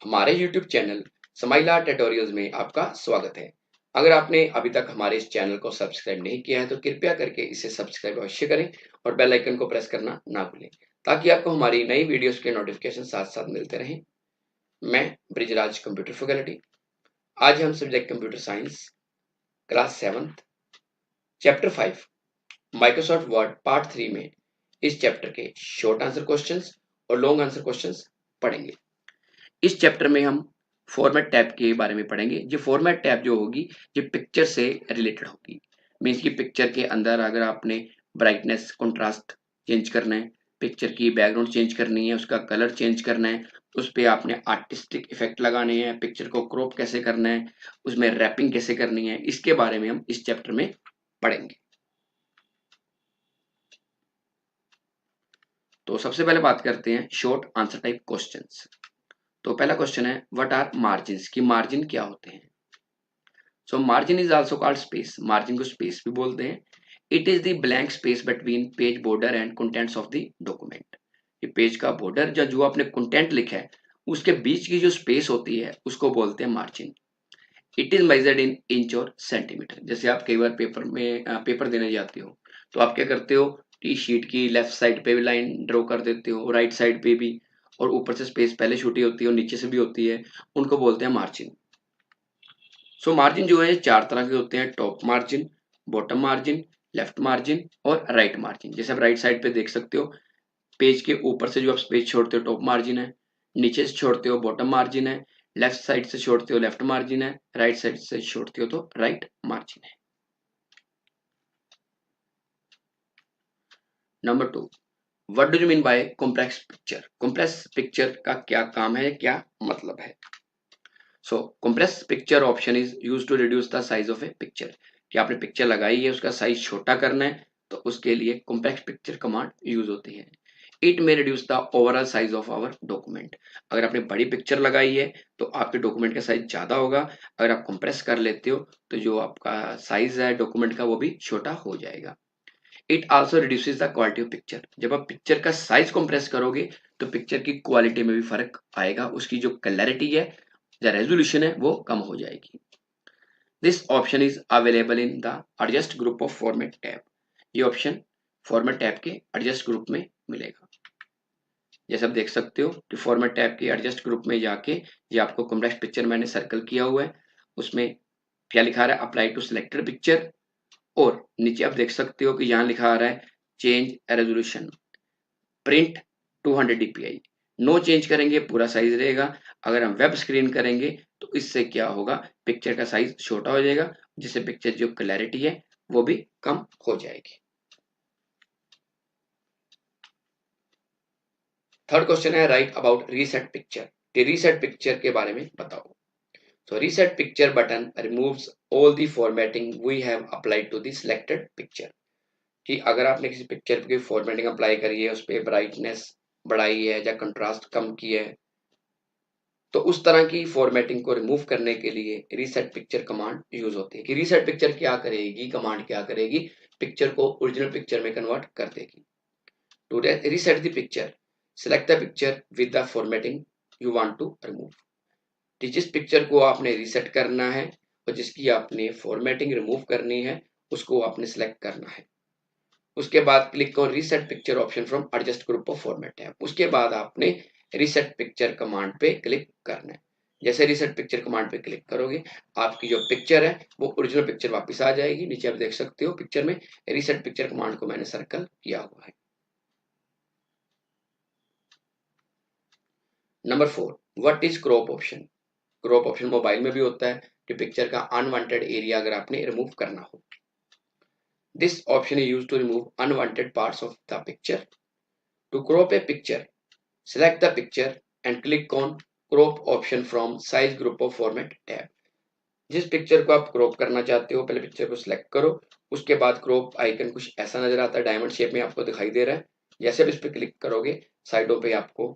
हमारे YouTube channel smile art tutorials में आपका स्वागत है। अगर आपने अभी तक हमारे इस चैनल को सब्सक्राइब नहीं किया है तो कृपया करके इसे सब्सक्राइब अवश्य करें और बेल आइकन को प्रेस करना ना भूलें ताकि आपको हमारी नई वीडियोस के नोटिफिकेशन साथ-साथ मिलते रहें। मैं ब्रिजराज कंप्यूटर फैकल्टी। आज हम subject computer science class 7th chapter 5 Microsoft word part 3 में इस चैप्टर के शॉर्ट आंसर क्वेश्चंस और लॉन्ग आंसर क्वेश्चंस पढ़ेंगे। इस चैप्टर में हम फॉर्मेट टैब के बारे में पढ़ेंगे। ये फॉर्मेट टैब जो होगी ये पिक्चर से रिलेटेड होगी। मीन्स की पिक्चर के अंदर अगर आपने ब्राइटनेस कंट्रास्ट चेंज करना है, पिक्चर की बैकग्राउंड चेंज करनी है, उसका कलर चेंज करना है, उस पर आपने आर्टिस्टिक इफेक्ट लगाने हैं, पिक्चर को क्रॉप कैसे करना है, उसमें रैपिंग कैसे करनी है, इसके बारे में हम इस चैप्टर में पढ़ेंगे। तो सबसे पहले बात करते हैं शॉर्ट आंसर टाइप क्वेश्चंस। तो पहला क्वेश्चन है व्हाट आर मार्जिन्स, की मार्जिन क्या होते हैं। So margin is also called space, margin को स्पेस भी बोलते हैं। It is the blank space between page border and contents of the document. ये पेज का बॉर्डर जो आपने कंटेंट लिखा है उसके बीच की जो स्पेस होती है उसको बोलते हैं margin. It is measured in inch और सेंटीमीटर। जैसे आप कई बार पेपर में पेपर देने जाते हो तो आप क्या करते हो, टी शीट की लेफ्ट साइड पे भी लाइन ड्रॉ कर देते हो, राइट साइड पे भी, और ऊपर से स्पेस पहले छोटी होती है और नीचे से भी होती है, उनको बोलते हैं मार्जिन। सो मार्जिन जो है चार तरह के होते हैं, top margin, bottom margin, left margin और राइट मार्जिन। जैसे आप राइट साइड पे देख सकते हो, पेज के ऊपर से जो आप पेज छोड़ते हो टॉप मार्जिन है, नीचे से छोड़ते हो बॉटम मार्जिन है, लेफ्ट साइड से छोड़ते हो लेफ्ट मार्जिन है, राइट साइड से छोड़ते हो तो राइट मार्जिन है। Number 2, what do you mean by complex picture. Complex picture का क्या काम है, क्या मतलब है। So complex picture option is used to reduce the size of a picture. कि आपने पिक्चर लगाई है उसका साइज छोटा करना है तो उसके लिए कॉम्प्लेक्स पिक्चर कमांड यूज होती है। It may reduce the overall size of our document. अगर आपने बड़ी पिक्चर लगाई है तो आपके डॉक्यूमेंट का साइज ज्यादा होगा, अगर आप कंप्रेस कर लेते हो तो जो आपका साइज है डॉक्यूमेंट का वो भी छोटा हो जाएगा। It also reduces the quality of picture. जब आप पिक्चर का साइज कंप्रेस करोगे तो पिक्चर की क्वालिटी में भी फर्क आएगा, उसकी जो क्लैरिटी है या रेजोल्यूशन है वो कम हो जाएगी। This option is available in the adjust group of format tab. ये ऑप्शन फॉर्मेट टैब के एडजस्ट ग्रुप में मिलेगा। जैसे आप देख सकते हो कि फॉर्मेट टैब के एडजस्ट ग्रुप में जाके ये आपको कॉम्प्लेक्स पिक्चर मैंने सर्कल किया हुआ है, उसमें क्या लिखा रहा है, अप्लाई टू सिलेक्टेड पिक्चर, और नीचे आप देख सकते हो कि यहाँ लिखा आ रहा है change resolution, print 200 dpi। No change करेंगे पूरा साइज रहेगा। अगर हम वेब स्क्रीन करेंगे तो इससे क्या होगा, पिक्चर का साइज छोटा हो जाएगा, जिससे पिक्चर जो क्लैरिटी है वो भी कम हो जाएगी। थर्ड क्वेश्चन है राइट अबाउट रीसेट पिक्चर। कि रीसेट पिक्चर के बारे में बताओ। So reset picture button removes all the formatting we have applied to the selected picture. कि अगर आपने किसी पिक्चर की फॉर्मेटिंग अप्लाई करी है, उस पर ब्राइटनेस बढ़ाई है या कंट्रास्ट कम की है, तो उस तरह की फॉर्मेटिंग को रिमूव करने के लिए रीसेट पिक्चर कमांड यूज होती है। कि रीसेट पिक्चर क्या करेगी, कमांड क्या करेगी, पिक्चर को ओरिजिनल पिक्चर में कन्वर्ट कर देगी। To reset the picture select the picture with the formatting you want to remove. जिस पिक्चर को आपने रीसेट करना है और जिसकी आपने फॉर्मेटिंग रिमूव करनी है उसको आपने सिलेक्ट करना है। उसके बाद click on reset picture option from adjust group of format tab. उसके बाद आपने रीसेट पिक्चर कमांड पे क्लिक करना है। जैसे रीसेट पिक्चर कमांड पे क्लिक करोगे आपकी जो पिक्चर है वो ओरिजिनल पिक्चर वापस आ जाएगी। नीचे आप देख सकते हो पिक्चर में रीसेट पिक्चर कमांड को मैंने सर्कल किया हुआ है। Number 4, what is crop option. Crop option mobile में भी होता है कि पिक्चर का अनवांटेड एरिया अगर आपने रिमूव करना हो। This option is used to remove unwanted parts of the picture. To crop a picture select the picture and click on crop option from size group of format tab। जिस picture को आप crop करना चाहते हो पहले picture को select करो, उसके बाद क्रॉप आइकन कुछ ऐसा नजर आता है, डायमंड शेप में आपको दिखाई दे रहा है। जैसे आप इस पे क्लिक करोगे साइडों पे आपको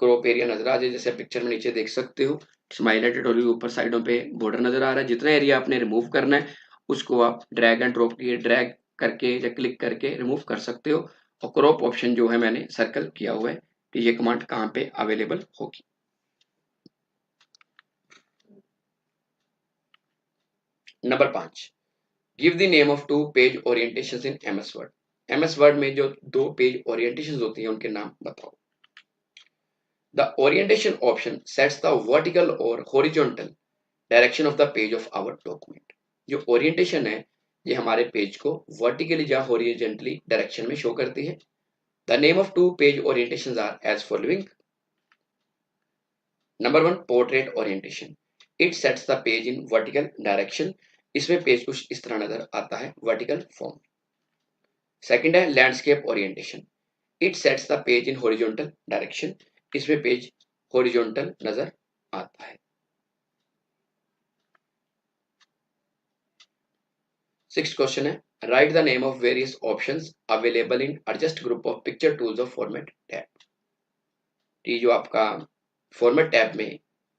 क्रॉप एरिया नजर आ जाए। जैसे पिक्चर में नीचे देख सकते हो स्माइल ट्यूटोरियल ऊपर साइडों पे बॉर्डर नजर आ रहा है। जितना एरिया आपने रिमूव करना है उसको आप ड्रैग एंड ड्रॉप किए, ड्रैग करके या क्लिक करके रिमूव कर सकते हो। और क्रॉप ऑप्शन जो है मैंने सर्कल किया हुआ है कि ये कमांड कहाँ पे अवेलेबल होगी। Number 5, give the name of 2 page orientations in MS word. MS word में जो 2 पेज ओरिएंटेशंस होती हैं उनके नाम बताओ। The orientation option sets the vertical और horizontal direction of the page of our document. जो ओरिएंटेशन है ये हमारे पेज को वर्टिकली या हॉरिजॉन्टली डायरेक्शन में शो करती है। The name of 2 page orientations are as following. Number 1, portrait orientation, it sets the page in vertical direction. इसमें पेज कुछ इस तरह नजर आता है वर्टिकल फॉर्म। सेकंड है landscape orientation, it sets the page in horizontal direction. इसमें page horizontal नजर आता है। 6th क्वेश्चन है, write the name of various options available in adjust group of picture tools of format tab. ये जो आपका format tab में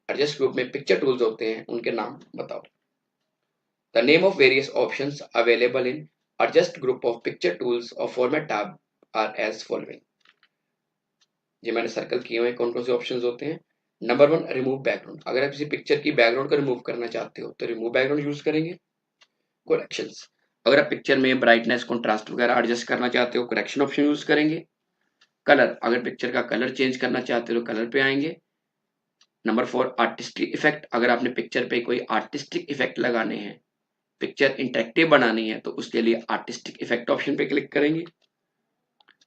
adjust group में पिक्चर टूल्स होते हैं उनके नाम बताओ। The name of various options available in adjust group of picture tools of format tab are as following. ये मैंने सर्कल किए हुए कौन कौन से ऑप्शंस होते हैं। नंबर 1, रिमूव बैकग्राउंड, अगर आप किसी पिक्चर की बैकग्राउंड को रिमूव करना चाहते हो तो रिमूव बैकग्राउंड यूज करेंगे। करेक्शंस, अगर आप पिक्चर में ब्राइटनेस कंट्रास्ट वगैरह एडजस्ट करना चाहते हो करेक्शन ऑप्शन यूज करेंगे। कलर, अगर पिक्चर का कलर चेंज करना चाहते हो तो कलर पे आएंगे। नंबर 4, आर्टिस्टिक इफेक्ट, अगर आपने पिक्चर पे कोई आर्टिस्टिक इफेक्ट लगाने हैं, पिक्चर इंटरेक्टिव बनानी है तो उसके लिए आर्टिस्टिक इफेक्ट ऑप्शन पे क्लिक करेंगे।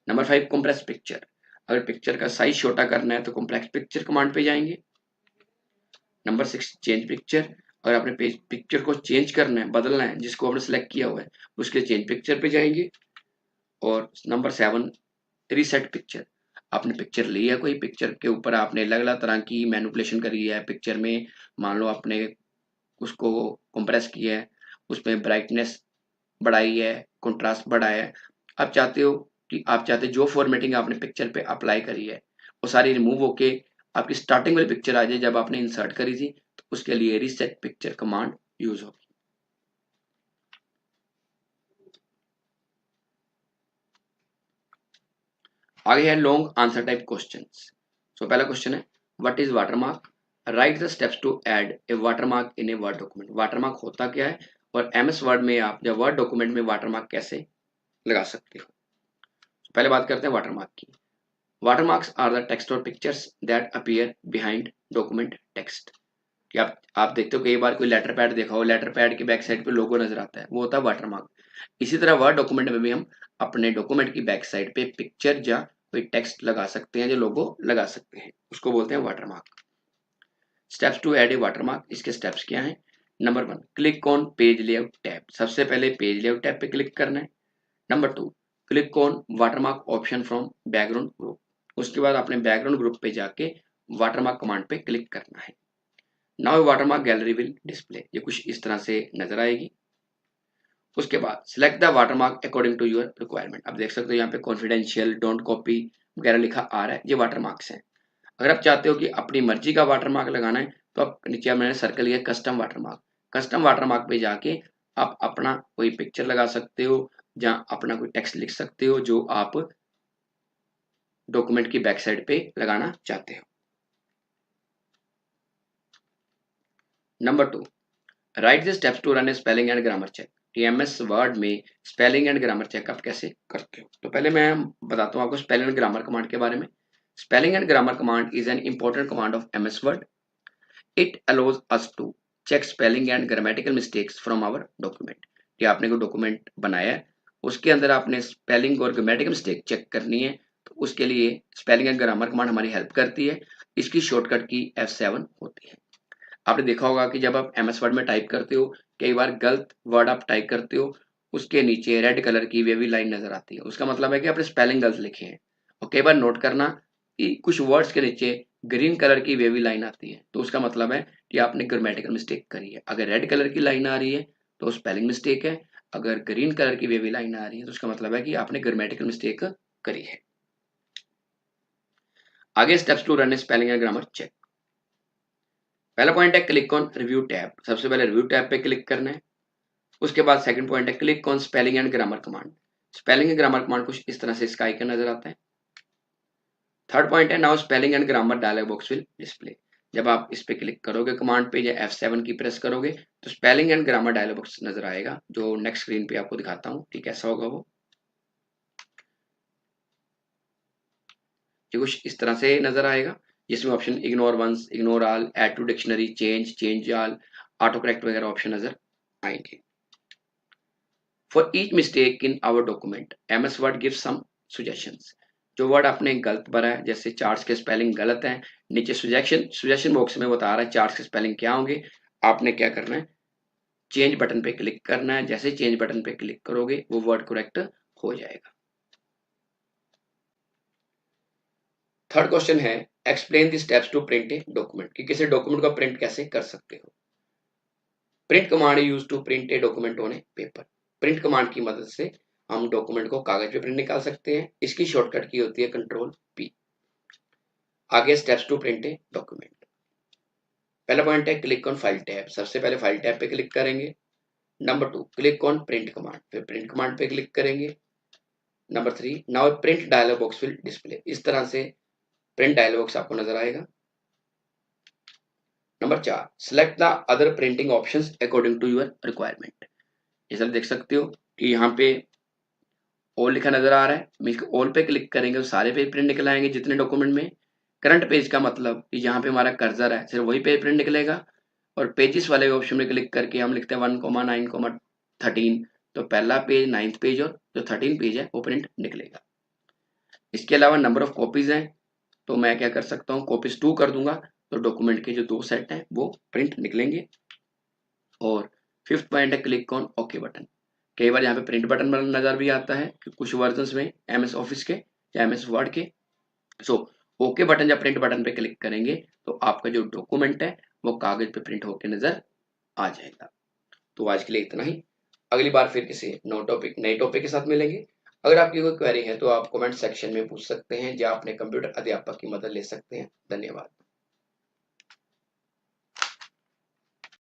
नंबर 5, कंप्रेस पिक्चर, अगर पिक्चर का साइज छोटा करना है तो कॉम्प्लेक्स पिक्चर कमांड पे जाएंगे। नंबर 6, चेंज पिक्चर, अगर आपने पिक्चर को चेंज करना है, बदलना है, जिसको आपने सेलेक्ट किया हुआ है उसके चेंज पिक्चर पे जाएंगे। और नंबर 7, रीसेट पिक्चर, आपने पिक्चर ली है, कोई पिक्चर के ऊपर आपने अलग अलग तरह की मैनिपुलेशन करी है पिक्चर में, मान लो आपने उसको कंप्रेस किया है, उसमें ब्राइटनेस बढ़ाई है, कंट्रास्ट बढ़ाया है, आप चाहते हो कि आप चाहते जो फॉर्मेटिंग आपने पिक्चर पे अप्लाई करी है वो सारी रिमूव होके आपकी स्टार्टिंग वाली पिक्चर आ जाए जब आपने इंसर्ट करी थी, तो उसके लिए रीसेट पिक्चर कमांड यूज होगी। आगे है long answer type questions. So पहला क्वेश्चन है, what is watermark, write the steps to add a watermark in a word document. Watermark होता क्या है और एमएस वर्ड में आप जब वर्ड डॉक्यूमेंट में वाटरमार्क कैसे लगा सकते हो। पहले बात करते हैं वाटरमार्क की। वाटरमार्क्स आर द टेक्स्ट और pictures that appear behind document text. कि आप देखते हो कई बार कोई लेटर पैड देखा हो, लेटर पैड के बैक साइड पे लोगो नजर आता है, वो होता है वाटरमार्क। इसी तरह वर्ड डॉक्यूमेंट में भी हम अपने डॉक्यूमेंट की बैक साइड पे पिक्चर या कोई टेक्स्ट लगा सकते हैं, जो लोगो लगा सकते हैं, उसको बोलते हैं watermark. Steps to add a watermark, इसके स्टेप्स क्या हैं। Number 1, click on page layout tab, सबसे पहले पेज लेआउट टैब पे क्लिक करना है। Number 2, click on watermark option from background group, उसके बाद अपने बैकग्राउंड ग्रुप पे जाके वाटरमार्क कमांड पे क्लिक करना है। Now watermark gallery will display, ये कुछ इस तरह से नजर आएगी। उसके बाद select the watermark according to your requirement, अब देख सकते हो यहाँ पे कॉन्फिडेंशियल, डोंट कॉपी वगैरह लिखा आ रहा है, ये वाटरमार्क्स हैं। अगर आप चाहते हो कि अपनी मर्जी का वाटरमार्क लगाना है तो आप नीचे मैंने सर्कल किया कस्टम वाटरमार्क, कस्टम वाटरमार्क पे जाके आप अपना कोई पिक्चर लगा सकते हो या अपना कोई टेक्स्ट लिख सकते हो जो आप डॉक्यूमेंट की बैक साइड पे लगाना चाहते हो। Number 2, write the steps to run a spelling and grammar check. टीएमएस वर्ड में स्पेलिंग एंड ग्रामर चेक आप कैसे करते हो, तो पहले मैं बताता हूँ आपको स्पेलिंग एंड ग्रामर कमांड के बारे में। Spelling and grammar command is an important command of MS word. It allows us to check spelling and grammatical mistakes from our document. कि आपने कोई डॉक्यूमेंट बनाया है उसके अंदर आपने स्पेलिंग और ग्रामेटिकल मिस्टेक चेक करनी है, तो उसके लिए स्पेलिंग एंड ग्रामर कमांड हमारी हेल्प करती है। इसकी शॉर्टकट की F7 होती है। आपने देखा होगा कि जब आप एमएस वर्ड में टाइप करते हो कई बार गलत वर्ड आप टाइप करते हो, उसके नीचे रेड कलर की वेवी लाइन नजर आती है, उसका मतलब है कि आपने स्पेलिंग गलत लिखे हैं। और कई बार नोट करना कि कुछ वर्ड्स के नीचे ग्रीन कलर की वेवी लाइन आती है, तो उसका मतलब है कि आपने ग्रामेटिकल मिस्टेक करी है। अगर रेड कलर की लाइन आ रही है तो स्पेलिंग मिस्टेक है, अगर ग्रीन कलर की वेवी लाइन आ रही है तो उसका मतलब है कि आपने ग्रामेटिकल मिस्टेक करी है। आगे steps to run spelling and grammar check. पहला पॉइंट है क्लिक ऑन रिव्यू टैब, सबसे पहले रिव्यू टैब पे क्लिक करना है। उसके बाद सेकंड पॉइंट है click on spelling and grammar command. Spelling and grammar command कुछ इस तरह से इसका आइकन नजर आता है। थर्ड पॉइंट है now spelling and grammar dialog box will display. जब आप इस पे क्लिक करोगे कमांड पे या F7 की प्रेस करोगे तो spelling and grammar dialog box नजर आएगा, जो नेक्स्ट स्क्रीन पे आपको दिखाता हूँ कि कैसा होगा वो। ये कुछ इस तरह से नजर आएगा, जिसमें option ignore once, ignore all, add to dictionary, change all, auto correct वगैरह ऑप्शन नजर आएंगे। For each mistake in our document MS word give some suggestions. जो वर्ड आपने गलत भरा है, जैसे चार्ट्स के स्पेलिंग गलत है, नीचे सजेशन बॉक्स में बता रहा है चार्ट्स के स्पेलिंग क्या होंगे। आपने क्या करना है, चेंज बटन पे क्लिक करना है। जैसे चेंज बटन पे क्लिक करोगे वो वर्ड करेक्ट हो जाएगा। थर्ड क्वेश्चन है explain the steps to print a document, कि किसी डॉक्यूमेंट का प्रिंट कैसे कर सकते हो। Print command use to print a document on a paper. Print command की मदद से हम डॉक्यूमेंट को कागज पे प्रिंट निकाल सकते हैं। इसकी शॉर्टकट की होती है Ctrl+P। आगे steps to print a document. पहला पॉइंट है क्लिक ऑन फाइल टैब। सबसे पहले फाइल टैब पे क्लिक करेंगे। Number 2 click on print command, फिर प्रिंट कमांड पे क्लिक करेंगे। Number 3 now print dialog box will display. इस तरह से प्रिंट डायलॉग बॉक्स आपको नजर आएगा। Number 4 select the other printing options according to your requirement. ये सब देख सकते हो कि यहाँ पे ऑल लिखा नजर आ रहा है। मिल्क ऑल पे क्लिक करेंगे तो सारे पेज प्रिंट निकल आएंगे जितने डॉक्यूमेंट में। करंट पेज का मतलब कि जहाँ पे हमारा कर्सर है सिर्फ वही पेज प्रिंट निकलेगा। और पेजेस वाले ऑप्शन में क्लिक करके हम लिखते हैं 1,9,13, तो पहला पेज, 9th पेज और जो 13 पेज है वो प्रिंट निकलेगा। इसके अलावा नंबर ऑफ कॉपीज हैं, तो मैं क्या कर सकता हूँ, कॉपीज 2 कर दूंगा, तो डॉक्यूमेंट के जो 2 सेट हैं वो प्रिंट निकलेंगे। और फिफ्थ पॉइंट है क्लिक ऑन ओके बटन। कई बार यहाँ पे प्रिंट बटन नजर भी आता है कि कुछ वर्जन्स में MS ऑफिस के या MS वर्ड के। सो ओके बटन या प्रिंट बटन पे क्लिक करेंगे तो आपका जो डॉक्यूमेंट है वो कागज पे प्रिंट होकर नजर आ जाएगा। तो आज के लिए इतना ही। अगली बार फिर किसी नए टॉपिक के साथ मिलेंगे। अगर आपकी कोई क्वेरी है तो आप कमेंट सेक्शन में पूछ सकते हैं या अपने कंप्यूटर अध्यापक की मदद ले सकते हैं। धन्यवाद।